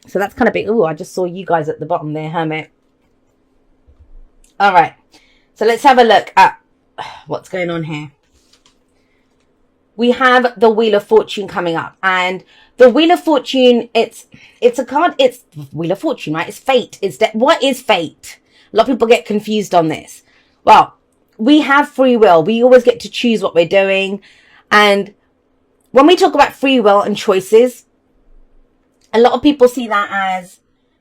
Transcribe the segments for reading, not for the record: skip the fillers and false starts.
So that's kind of big. Oh, I just saw you guys at the bottom there, Hermit. All right. So let's have a look at what's going on here. We have the Wheel of Fortune coming up, and the Wheel of Fortune, it's a card. It's Wheel of Fortune, right? It's fate. What is fate? A lot of people get confused on this. Well, we have free will. We always get to choose what we're doing. And when we talk about free will and choices, a lot of people see that as,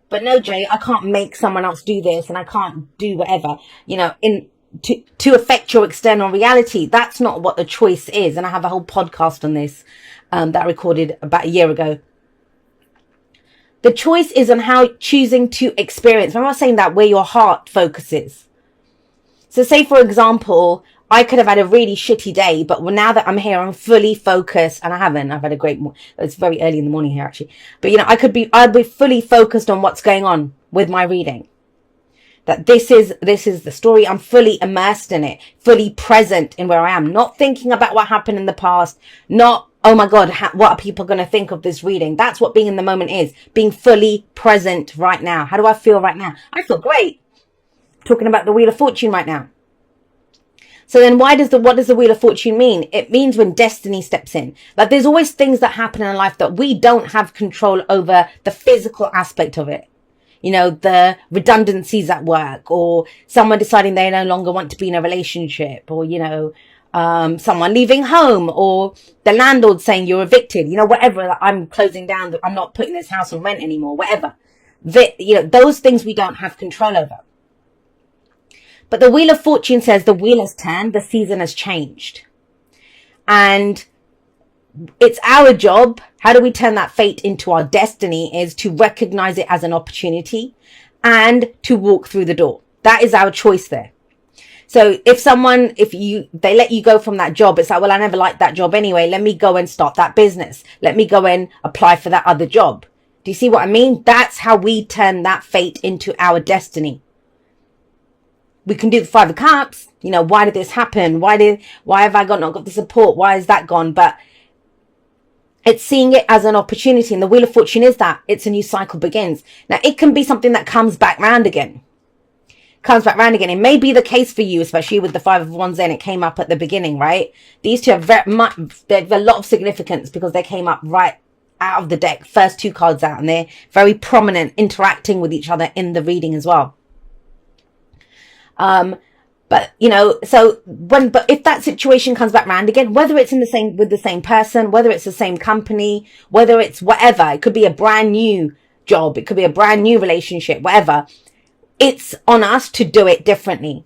but no, Jay, I can't make someone else do this, and I can't do whatever, to affect your external reality. That's not what the choice is. And I have a whole podcast on this that I recorded about a year ago. The choice is on how choosing to experience. Remember I was saying that where your heart focuses. So say, for example, I could have had a really shitty day, but now that I'm here, I'm fully focused, and I've had a great, it's very early in the morning here actually, but I'd be fully focused on what's going on with my reading. That this is the story. I'm fully immersed in it, fully present in where I am, not thinking about what happened in the past, not, oh my God, what are people going to think of this reading? That's what being in the moment is, being fully present right now. How do I feel right now? I feel great. Talking about the Wheel of Fortune right now. So then what does the Wheel of Fortune mean? It means when destiny steps in. Like there's always things that happen in life that we don't have control over the physical aspect of it. The redundancies at work, or someone deciding they no longer want to be in a relationship, or, someone leaving home, or the landlord saying you're evicted, whatever, I'm closing down, I'm not putting this house on rent anymore, whatever. Those things we don't have control over. But the Wheel of Fortune says the wheel has turned, the season has changed. And it's our job. How do we turn that fate into our destiny? Is to recognize it as an opportunity and to walk through the door. That is our choice there. So if they let you go from that job, it's like, well, I never liked that job anyway. Let me go and start that business. Let me go and apply for that other job. Do you see what I mean? That's how we turn that fate into our destiny. We can do the Five of Cups. Why did this happen? Why have I not got the support? Why is that gone? But it's seeing it as an opportunity. And the Wheel of Fortune is that. It's a new cycle begins. Now, it can be something that comes back round again. It may be the case for you, especially with the Five of Wands and it came up at the beginning, right? These two have a lot of significance because they came up right out of the deck. First two cards out, and they're very prominent, interacting with each other in the reading as well. But if that situation comes back round again, whether it's with the same person, whether it's the same company, whether it's whatever, it could be a brand new job, it could be a brand new relationship, whatever. It's on us to do it differently.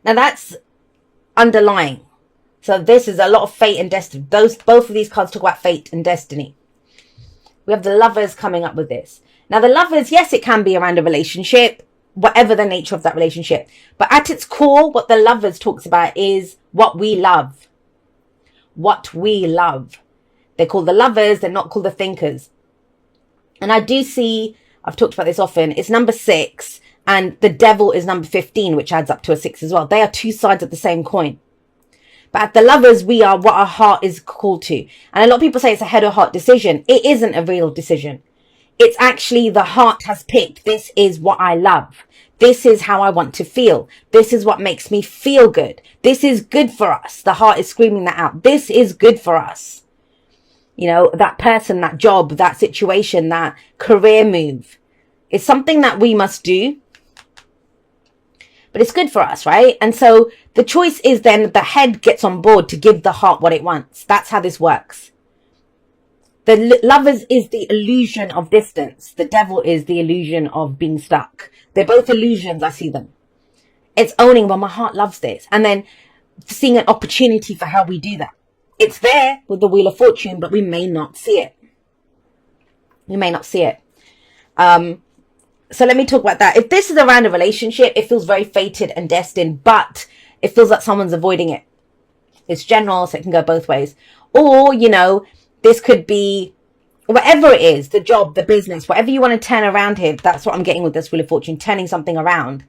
Now that's underlying. So this is a lot of fate and destiny. Both of these cards talk about fate and destiny. We have the Lovers coming up with this. Now the Lovers, yes, it can be around a relationship, whatever the nature of that relationship. But at its core, what the Lovers talks about is what we love. What we love. They're called the Lovers, they're not called the Thinkers. And I do see, I've talked about this often, it's number 6 and the Devil is number 15, which adds up to a 6 as well. They are two sides of the same coin. But at the Lovers, we are what our heart is called to. And a lot of people say it's a head or heart decision. It isn't a real decision. It's actually the heart has picked, this is what I love. This is how I want to feel. This is what makes me feel good. This is good for us. The heart is screaming that out. This is good for us. That person, that job, that situation, that career move. It's something that we must do. But it's good for us, right? And so the choice is then the head gets on board to give the heart what it wants. That's how this works. The Lovers is the illusion of distance. The Devil is the illusion of being stuck. They're both illusions. I see them. It's owning, well, my heart loves this. And then seeing an opportunity for how we do that. It's there with the Wheel of Fortune, but we may not see it. So let me talk about that. If this is around a relationship, it feels very fated and destined, but it feels like someone's avoiding it. It's general, so it can go both ways. Or, this could be whatever it is, the job, the business, whatever you want to turn around here. That's what I'm getting with this Wheel of Fortune, turning something around.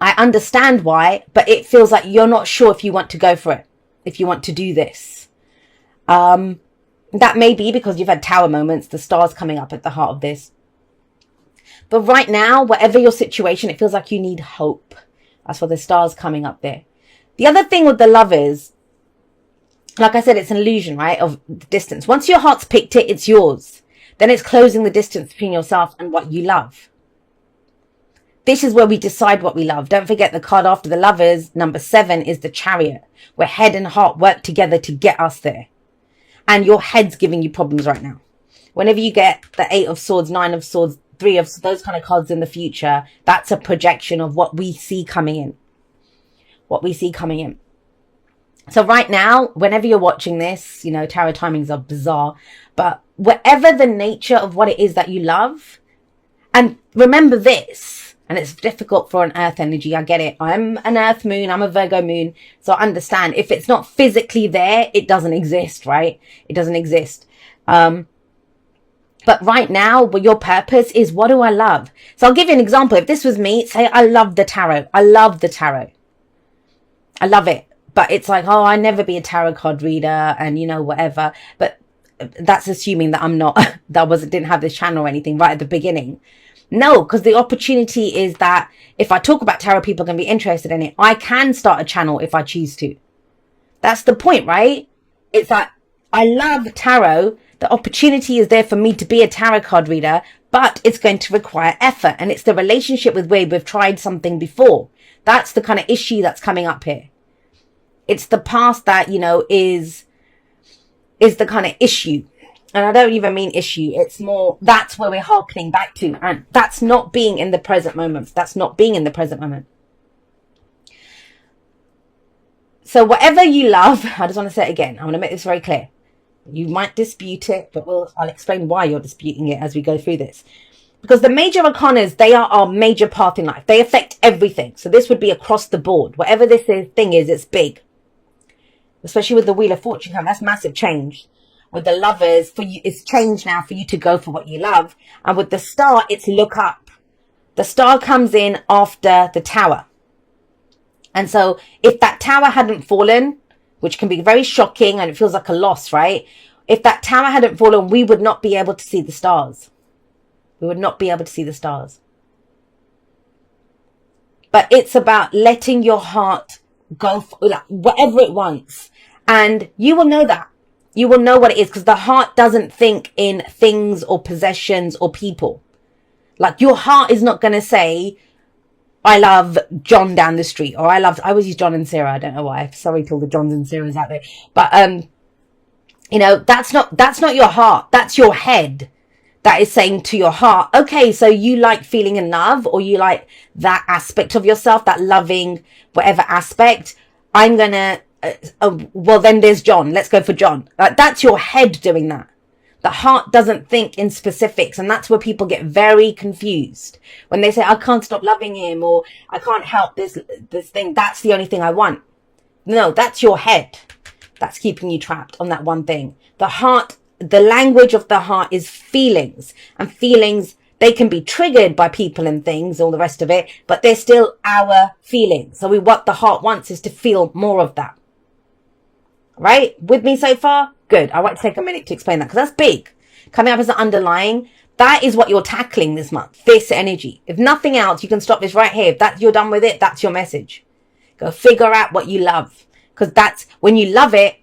I understand why, but it feels like you're not sure if you want to go for it, if you want to do this. That may be because you've had tower moments, the stars coming up at the heart of this. But right now, whatever your situation, it feels like you need hope. That's why the stars coming up there. The other thing with the Lovers, like I said, it's an illusion, right, of the distance. Once your heart's picked it, it's yours. Then it's closing the distance between yourself and what you love. This is where we decide what we love. Don't forget the card after the Lovers, number 7, is the Chariot, where head and heart work together to get us there. And your head's giving you problems right now. Whenever you get the 8 of Swords, 9 of Swords, 3 of those kind of cards in the future, that's a projection of what we see coming in. What we see coming in. So right now, whenever you're watching this, you know, tarot timings are bizarre, but whatever the nature of what it is that you love, and remember this, and it's difficult for an earth energy, I get it. I'm an earth moon, I'm a Virgo moon, so I understand. If it's not physically there, it doesn't exist, right? It doesn't exist. But right now, your purpose is, what do I love? So I'll give you an example. If this was me, say I love the tarot. I love the tarot. I love it. But it's like, oh, I never be a tarot card reader and, you know, whatever. But that's assuming that I'm not, didn't have this channel or anything right at the beginning. No, because the opportunity is that if I talk about tarot, people can be interested in it. I can start a channel if I choose to. That's the point, right? It's that I love tarot. The opportunity is there for me to be a tarot card reader, but it's going to require effort. And it's the relationship with where we've tried something before. That's the kind of issue that's coming up here. It's the past that, you know, is the kind of issue. And I don't even mean issue. It's more, that's where we're hearkening back to. And that's not being in the present moment. That's not being in the present moment. So whatever you love, I just want to say it again. I want to make this very clear. You might dispute it, but I'll explain why you're disputing it as we go through this. Because the major arcanas, they are our major path in life. They affect everything. So this would be across the board. Whatever this thing is, it's big. Especially with the Wheel of Fortune, that's massive change. With the Lovers, for you, it's change now for you to go for what you love. And with the Star, it's look up. The Star comes in after the Tower. And so if that Tower hadn't fallen, which can be very shocking and it feels like a loss, right? If that Tower hadn't fallen, we would not be able to see the stars. We would not be able to see the stars. But it's about letting your heart go for like, whatever it wants. And you will know that. You will know what it is because the heart doesn't think in things or possessions or people. Like your heart is not going to say, I love John down the street, or I always use John and Sarah. I don't know why. Sorry to all the Johns and Sarahs out there. But, you know, that's not your heart. That's your head that is saying to your heart, okay, so you like feeling in love, or you like that aspect of yourself, that loving, whatever aspect. I'm going to, well, then there's John. Let's go for John. That's your head doing that. The heart doesn't think in specifics. And that's where people get very confused. When they say, I can't stop loving him, or I can't help this thing. That's the only thing I want. No, that's your head. That's keeping you trapped on that one thing. The heart, the language of the heart is feelings. And feelings, they can be triggered by people and things, all the rest of it. But they're still our feelings. So what the heart wants is to feel more of that. Right? With me so far? Good. I want to take a minute to explain that because that's big. Coming up as an underlying, that is what you're tackling this month. This energy. If nothing else, you can stop this right here. If you're done with it, that's your message. Go figure out what you love. Because that's when you love it,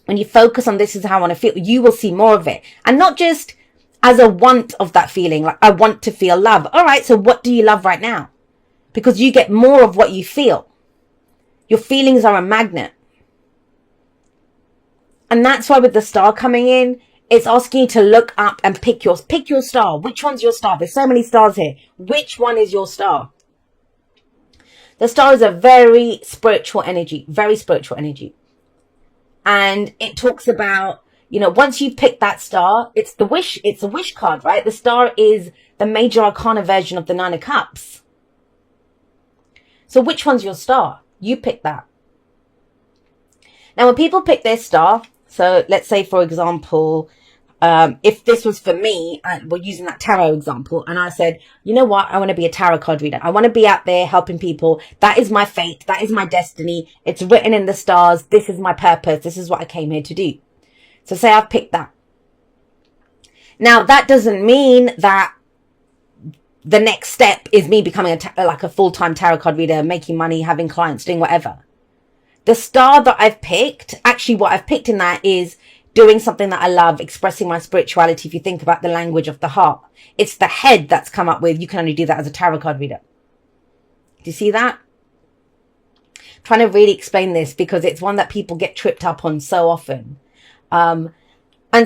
when you focus on this is how I want to feel, you will see more of it. And not just as a want of that feeling. Like, I want to feel love. All right, so what do you love right now? Because you get more of what you feel. Your feelings are a magnet. And that's why with the star coming in, it's asking you to look up and pick your star. Which one's your star? There's so many stars here. Which one is your star? The star is a very spiritual energy, very spiritual energy. And it talks about, you know, once you pick that star, it's a wish card, right? The star is the major arcana version of the 9 of Cups. So which one's your star? You pick that. Now, when people pick their star, so let's say, for example, if this was for me, we're using that tarot example, and I said, you know what, I want to be a tarot card reader. I want to be out there helping people. That is my fate. That is my destiny. It's written in the stars. This is my purpose. This is what I came here to do. So say I've picked that. Now, that doesn't mean that the next step is me becoming like a full-time tarot card reader, making money, having clients, doing whatever. The star that I've picked, actually what I've picked in that is doing something that I love, expressing my spirituality. If you think about the language of the heart, it's the head that's come up with, you can only do that as a tarot card reader. Do you see that? I'm trying to really explain this because it's one that people get tripped up on so often. And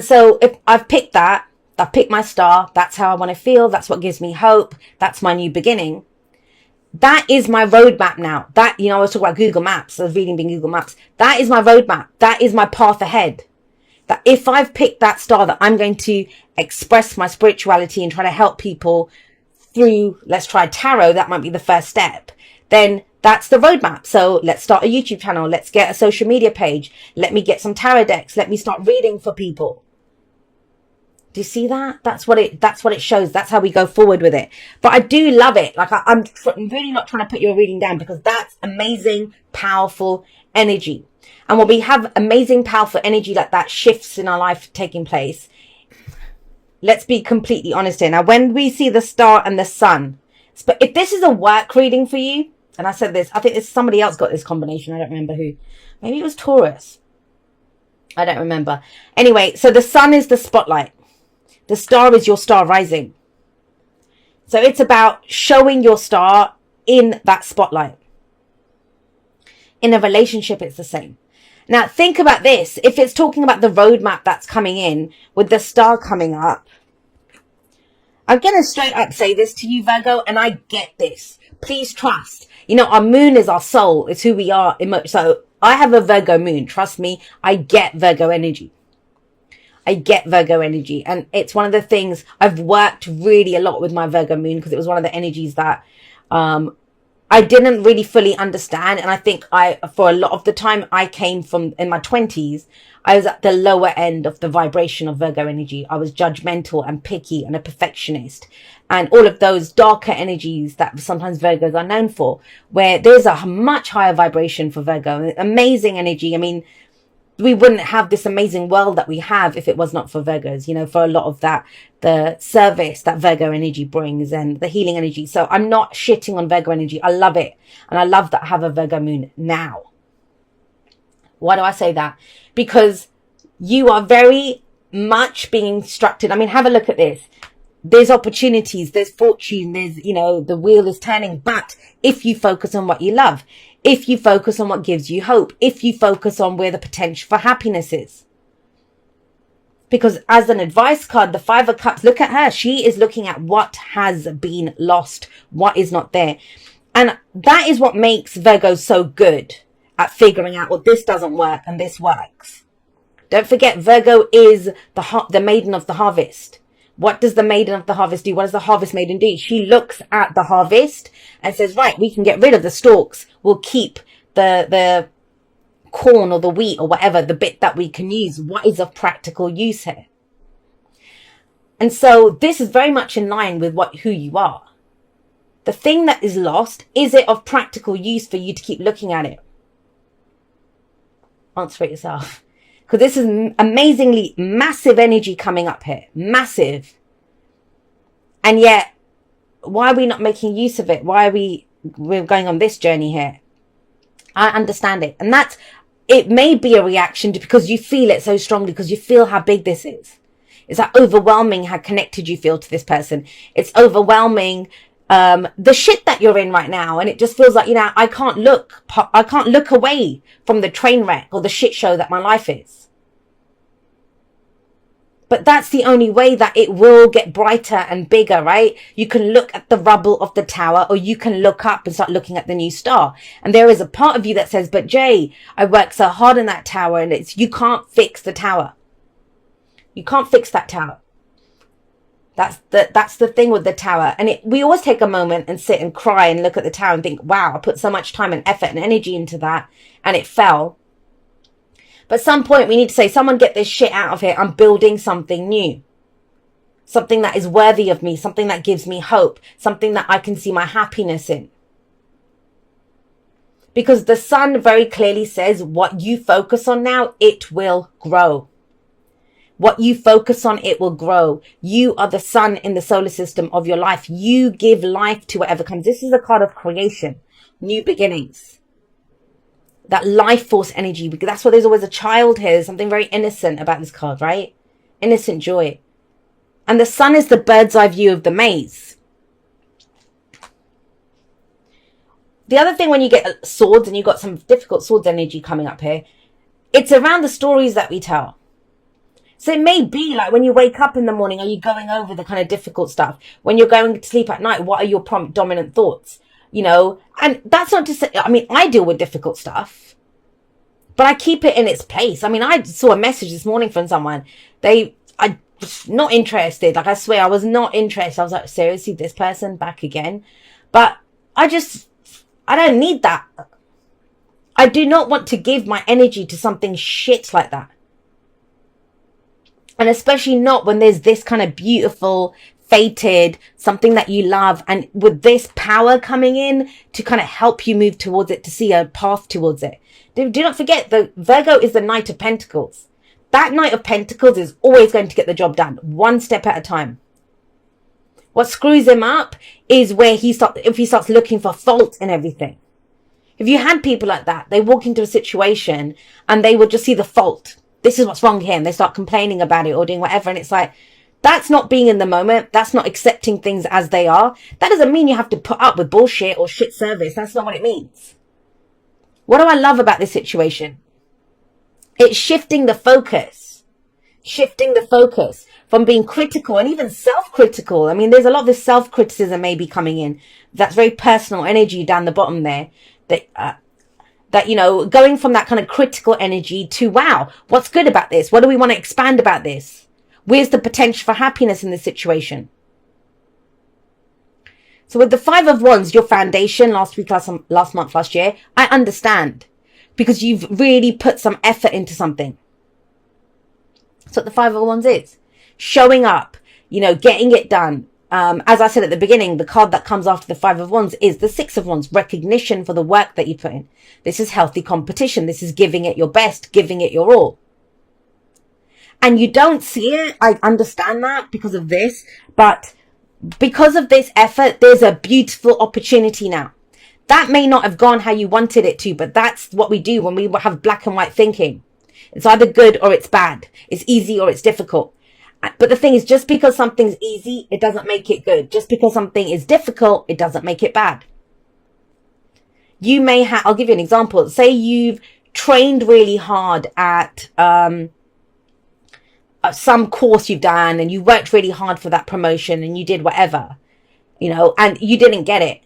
so if I've picked that, I've picked my star, that's how I want to feel, that's what gives me hope, that's my new beginning. That is my roadmap now. That, you know, I was talking about Google Maps, I was reading being Google Maps. That is my roadmap. That is my path ahead. That if I've picked that star, that I'm going to express my spirituality and try to help people through, let's try tarot, that might be the first step. Then that's the roadmap. So let's start a YouTube channel. Let's get a social media page. Let me get some tarot decks. Let me start reading for people. Do you see that? That's what it shows. That's how we go forward with it. But I do love it. Like I'm really not trying to put your reading down because that's amazing, powerful energy. And when we have amazing, powerful energy like that shifts in our life taking place, let's be completely honest here. Now, when we see the star and the sun, but if this is a work reading for you, and I said this, I think somebody else got this combination. I don't remember who. Maybe it was Taurus. I don't remember. Anyway, so the sun is the spotlight. The star is your star rising. So it's about showing your star in that spotlight. In a relationship, it's the same. Now, think about this. If it's talking about the roadmap that's coming in with the star coming up, I'm going to straight up say this to you, Virgo, and I get this. Please trust. You know, our moon is our soul. It's who we are. So I have a Virgo moon. Trust me, I get Virgo energy. I get Virgo energy. And it's one of the things I've worked really a lot with my Virgo moon because it was one of the energies that I didn't really fully understand. And I think for a lot of the time I came from in my 20s, I was at the lower end of the vibration of Virgo energy. I was judgmental and picky and a perfectionist and all of those darker energies that sometimes Virgos are known for, where there's a much higher vibration for Virgo, amazing energy. I mean, we wouldn't have this amazing world that we have if it was not for Virgos, you know, for a lot of that, the service that Virgo energy brings and the healing energy. So I'm not shitting on Virgo energy. I love it. And I love that I have a Virgo moon now. Why do I say that? Because you are very much being instructed. I mean, have a look at this. There's opportunities, there's fortune, there's, you know, the wheel is turning. But if you focus on what you love, if you focus on what gives you hope, if you focus on where the potential for happiness is. Because as an advice card, the Five of Cups, look at her. She is looking at what has been lost, what is not there. And that is what makes Virgo so good at figuring out, well, this doesn't work and this works. Don't forget, Virgo is the maiden of the harvest. What does the maiden of the harvest do? What does the harvest maiden do? She looks at the harvest and says, right, we can get rid of the stalks. We'll keep the corn or the wheat or whatever, the bit that we can use. What is of practical use here? And so this is very much in line with who you are. The thing that is lost, is it of practical use for you to keep looking at it? Answer it yourself. Because this is amazingly massive energy coming up here. Massive. And yet, why are we not making use of it? Why are we're going on this journey here? I understand it. And it may be a reaction to because you feel it so strongly, because you feel how big this is. It's that overwhelming how connected you feel to this person. It's overwhelming the shit that you're in right now, and it just feels like, you know, I can't look away from the train wreck or the shit show that my life is. But that's the only way that it will get brighter and bigger, right? You can look at the rubble of the tower, or you can look up and start looking at the new star. And there is a part of you that says, but Jay, I worked so hard in that tower, and you can't fix the tower. You can't fix that tower. That's the thing with the tower. And we always take a moment and sit and cry and look at the tower and think, wow, I put so much time and effort and energy into that and it fell. But at some point we need to say, someone get this shit out of here. I'm building something new. Something that is worthy of me. Something that gives me hope. Something that I can see my happiness in. Because the sun very clearly says what you focus on now, it will grow. What you focus on, it will grow. You are the sun in the solar system of your life. You give life to whatever comes. This is a card of creation, new beginnings, that life force energy, because that's why there's always a child here. There's something very innocent about this card, right? Innocent joy. And the sun is the bird's eye view of the maze. The other thing, when you get swords and you've got some difficult swords energy coming up here, it's around the stories that we tell. So it may be like when you wake up in the morning, are you going over the kind of difficult stuff? When you're going to sleep at night, what are your dominant thoughts? You know, and that's not to say, I mean, I deal with difficult stuff, but I keep it in its place. I mean, I saw a message this morning from someone. I was not interested. Like, I swear I was not interested. I was like, seriously, this person back again? But I don't need that. I do not want to give my energy to something shit like that. And especially not when there's this kind of beautiful, fated, something that you love. And with this power coming in to kind of help you move towards it, to see a path towards it. Do not forget, the Virgo is the Knight of Pentacles. That Knight of Pentacles is always going to get the job done, one step at a time. What screws him up is where if he starts looking for fault in everything. If you had people like that, they walk into a situation and they would just see the fault. This is what's wrong here. And they start complaining about it or doing whatever. And it's like, that's not being in the moment. That's not accepting things as they are. That doesn't mean you have to put up with bullshit or shit service. That's not what it means. What do I love about this situation? It's shifting the focus. Shifting the focus from being critical and even self-critical. I mean, there's a lot of this self-criticism maybe coming in. That's very personal energy down the bottom there. That, you know, going from that kind of critical energy to, wow, what's good about this? What do we want to expand about this? Where's the potential for happiness in this situation? So with the Five of Wands, your foundation last month, last year, I understand, because you've really put some effort into something. That's what the Five of Wands is. Showing up, you know, getting it done. As I said at the beginning, the card that comes after the Five of Wands is the Six of Wands, recognition for the work that you put in. This is healthy competition. This is giving it your best, giving it your all. And you don't see it. I understand that because of this, but because of this effort, there's a beautiful opportunity now. That may not have gone how you wanted it to, but that's what we do when we have black and white thinking. It's either good or it's bad. It's easy or it's difficult. But the thing is, just because something's easy, it doesn't make it good. Just because something is difficult, it doesn't make it bad. You may have, I'll give you an example. Say you've trained really hard at some course you've done, and you worked really hard for that promotion and you did whatever, you know, and you didn't get it.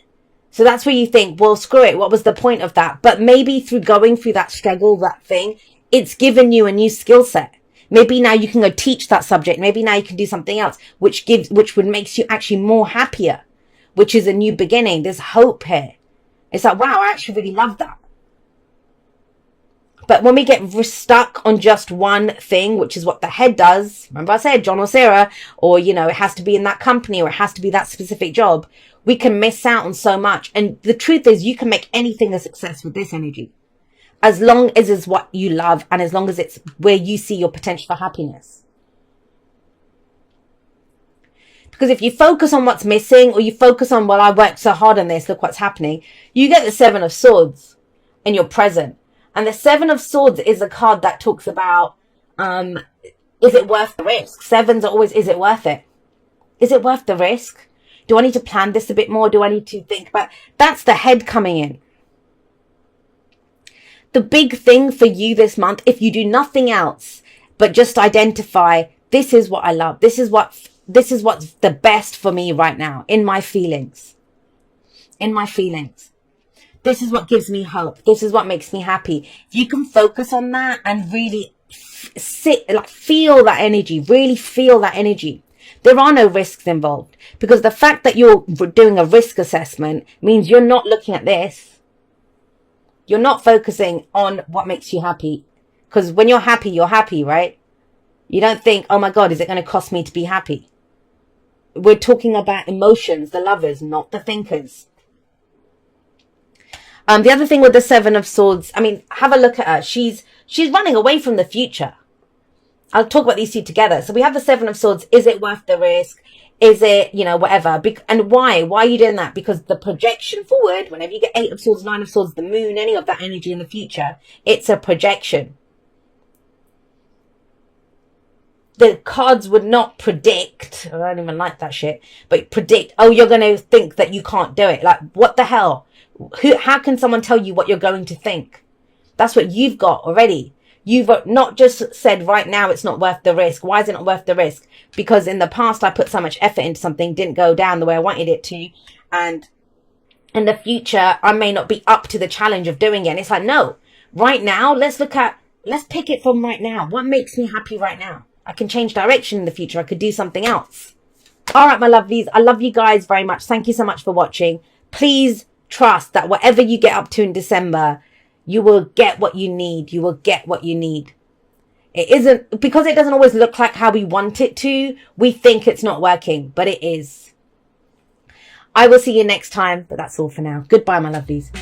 So that's where you think, well, screw it. What was the point of that? But maybe through going through that struggle, that thing, it's given you a new skill set. Maybe now you can go teach that subject. Maybe now you can do something else, which would makes you actually more happier, which is a new beginning. There's hope here. It's like, wow, I actually really love that. But when we get stuck on just one thing, which is what the head does, remember I said John or Sarah, or, you know, it has to be in that company or it has to be that specific job, we can miss out on so much. And the truth is, you can make anything a success with this energy, as long as it's what you love and as long as it's where you see your potential for happiness. Because if you focus on what's missing, or you focus on, well, I worked so hard on this, look what's happening, you get the Seven of Swords in your present. And the Seven of Swords is a card that talks about, is it worth the risk? Sevens are always, is it worth it? Is it worth the risk? Do I need to plan this a bit more? Do I need to think about, that's the head coming in. The big thing for you this month, if you do nothing else, but just identify, this is what I love. This is what's the best for me right now in my feelings. In my feelings. This is what gives me hope. This is what makes me happy. If you can focus on that and really feel that energy, really feel that energy. There are no risks involved, because the fact that you're doing a risk assessment means you're not looking at this. You're not focusing on what makes you happy, because when you're happy, right? You don't think, oh my God, is it going to cost me to be happy? We're talking about emotions, the lovers, not the thinkers. The other thing with the Seven of Swords, I mean, have a look at her. She's running away from the future. I'll talk about these two together. So we have the Seven of Swords. Is it worth the risk? Is it, you know, whatever? And why? Why are you doing that? Because the projection forward, whenever you get Eight of Swords, Nine of Swords, the moon, any of that energy in the future, it's a projection. The cards would not predict, I don't even like that shit, but predict, oh, you're going to think that you can't do it. Like, what the hell? How can someone tell you what you're going to think? That's what you've got already. You've not just said right now it's not worth the risk. Why is it not worth the risk? Because in the past I put so much effort into something, didn't go down the way I wanted it to. And in the future, I may not be up to the challenge of doing it. And it's like, no, right now, let's pick it from right now. What makes me happy right now? I can change direction in the future. I could do something else. All right, my lovelies. I love you guys very much. Thank you so much for watching. Please trust that whatever you get up to in December, you will get what you need. You will get what you need. It isn't, because it doesn't always look like how we want it to. We think it's not working, but it is. I will see you next time, but that's all for now. Goodbye, my lovelies.